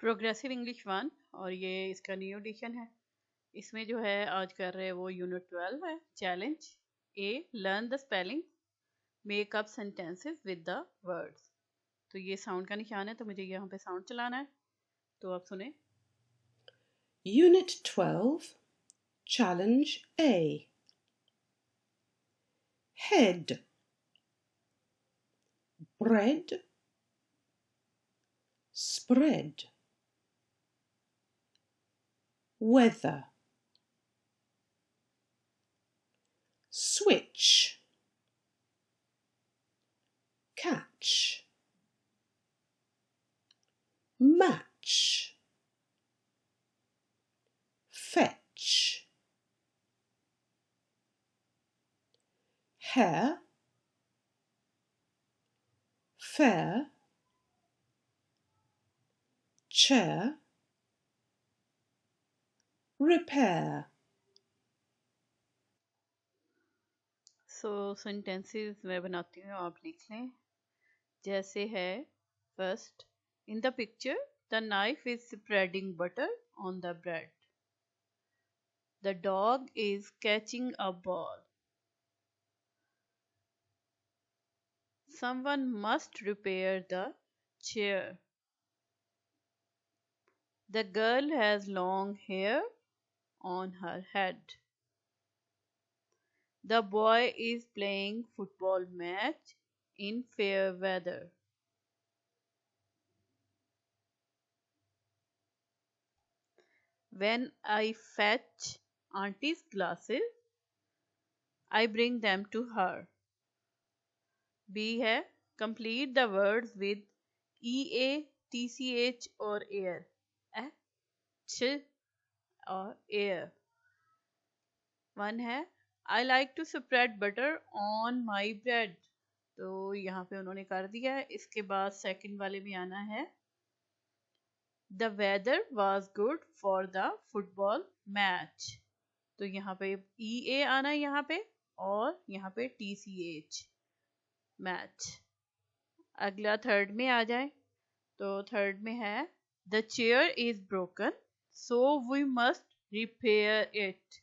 Progressive English 1 और ये इसका न्यू एडिशन है। इसमें जो है आज कर रहे हैं वो यूनिट 12 है। Challenge A, learn the spelling, make up sentences with the words. तो ये साउंड का निशान है, तो मुझे यहाँ पे साउंड चलाना है, तो आप सुने। Unit 12, Challenge A. Head, bread, spread. Weather, switch, catch, match, fetch, hair, fair, chair, repair. So sentences मैं बनाती हूँ, आप लिख लें। जैसे है first, in the picture the knife is spreading butter on the bread. The dog is catching a ball. Someone must repair the chair. The girl has long hair on her head. The boy is playing football match in fair weather. When I fetch auntie's glasses, I bring them to her. B है, complete the words with EA, TCH और air. H और air. One है, I like to spread butter on my bread. तो यहाँ पे उन्होंने कर दिया है। इसके बाद सेकंड वाले में आना है, The weather was good for the football match. तो यहाँ पे EA आना है यहाँ पे, और यहाँ पे TCH, मैच। अगला थर्ड में आ जाए, तो थर्ड में है, The chair is broken, so we must repair it.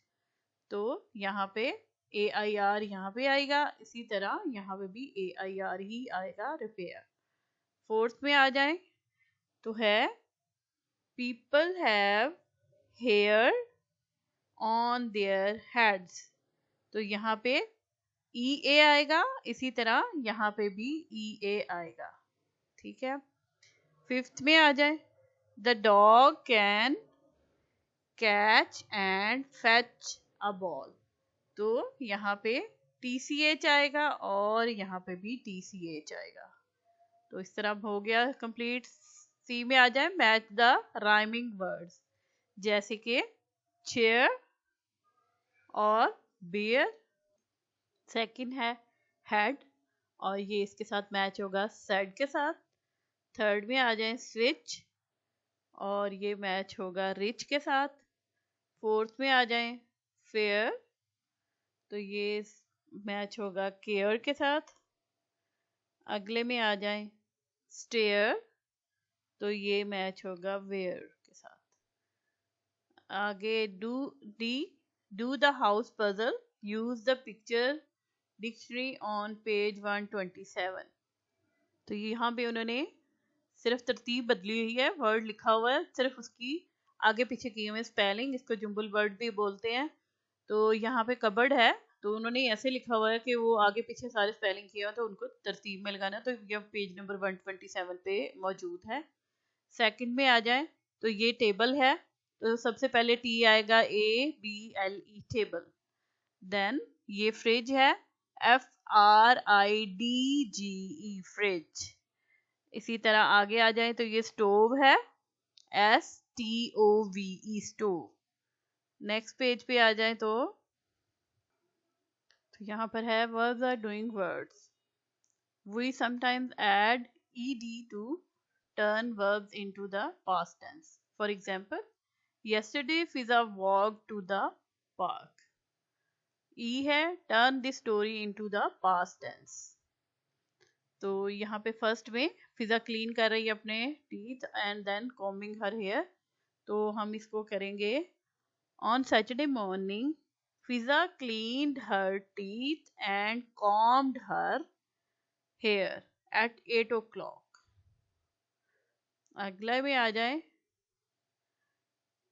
तो यहाँ पे AIR यहाँ पे आएगा, इसी तरह यहाँ पे भी AIR ही आएगा, रिपेयर। फोर्थ में आ जाए तो है, people have hair on their heads। तो यहाँ पे EA आएगा, इसी तरह यहाँ पे भी EA आएगा। ठीक है। फिफ्थ में आ जाए, the dog can catch and fetch a ball। तो यहाँ पे TCH आएगा और यहाँ पे भी TCH आएगा। तो इस तरह हो गया कंप्लीट। सी में आ जाए, मैच द राइमिंग वर्ड्स, जैसे कि चेयर और बियर। सेकंड है हेड, और ये इसके साथ मैच होगा सेड के साथ। थर्ड में आ जाए स्विच, और ये मैच होगा रिच के साथ। फोर्थ में आ जाए फेयर, तो ये मैच होगा केयर के साथ। अगले में आ जाए स्टेयर, तो ये मैच होगा वेयर के साथ। आगे do the house puzzle, use the picture dictionary on page 127। तो यहाँ पे उन्होंने सिर्फ तरतीब बदली हुई है, वर्ड लिखा हुआ है, सिर्फ उसकी आगे पीछे किए हुए स्पेलिंग, इसको जुम्बल वर्ड भी बोलते हैं। तो यहाँ पे कबर्ड है, तो उन्होंने ऐसे लिखा हुआ है कि वो आगे पीछे सारे स्पेलिंग किए हैं, तो उनको तरतीब में लगाना। तो ये पेज नंबर 127 पे मौजूद है। सेकंड में आ जाए तो ये टेबल है, तो सबसे पहले टी आएगा, ABLE टेबल। देन ये फ्रिज है, FRIDGE फ्रिज। इसी तरह आगे आ जाए तो ये स्टोव है, STOVE स्टोव। नेक्स्ट पेज पे आ जाए तो यहाँ पर है verbs are doing words. We sometimes add ed to turn verbs into the past tense. For example, yesterday Fiza walked to the park. E है turn this story into the past tense. तो यहाँ पे first में फिजा clean कर रही है अपने teeth and then combing her hair, तो हम इसको करेंगे on Saturday morning Fiza cleaned her teeth and combed her hair at 8 o'clock। अगले में आ जाए,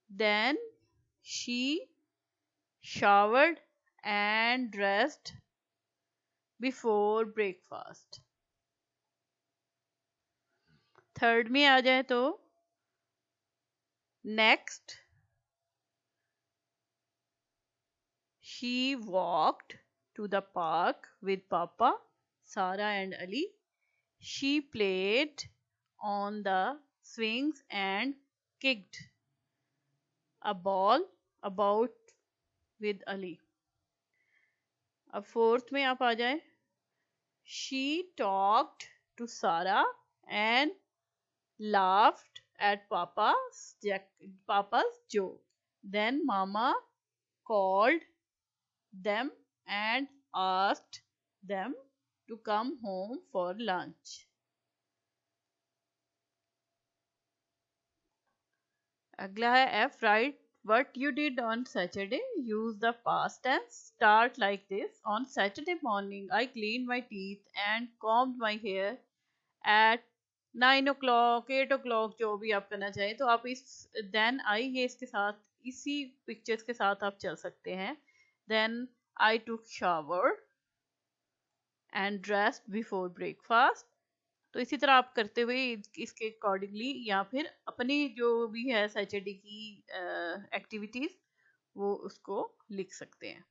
then she showered and dressed before breakfast। Third में आ जाए तो next she walked to the park with Papa, Sarah and Ali। She played on the swings and kicked a ball about with Ali। अब fourth में आप आ जाए, she talked to Sarah and laughed at Papa's joke। Then Mama called them and asked them to come home for lunch। अगला है F, write what you did on Saturday। Use the past tense। Start like this: on Saturday morning I cleaned my teeth and combed my hair at 9 o'clock, 8 o'clock, जो भी आप करना चाहें। तो आप इस then I ये इसके साथ इसी पिक्चर्स के साथ आप चल सकते हैं। then I took shower and dressed before breakfast। तो इसी तरह आप करते हुए इसके अकॉर्डिंगली या फिर अपनी जो भी है सैटरडे की एक्टिविटीज वो उसको लिख सकते हैं।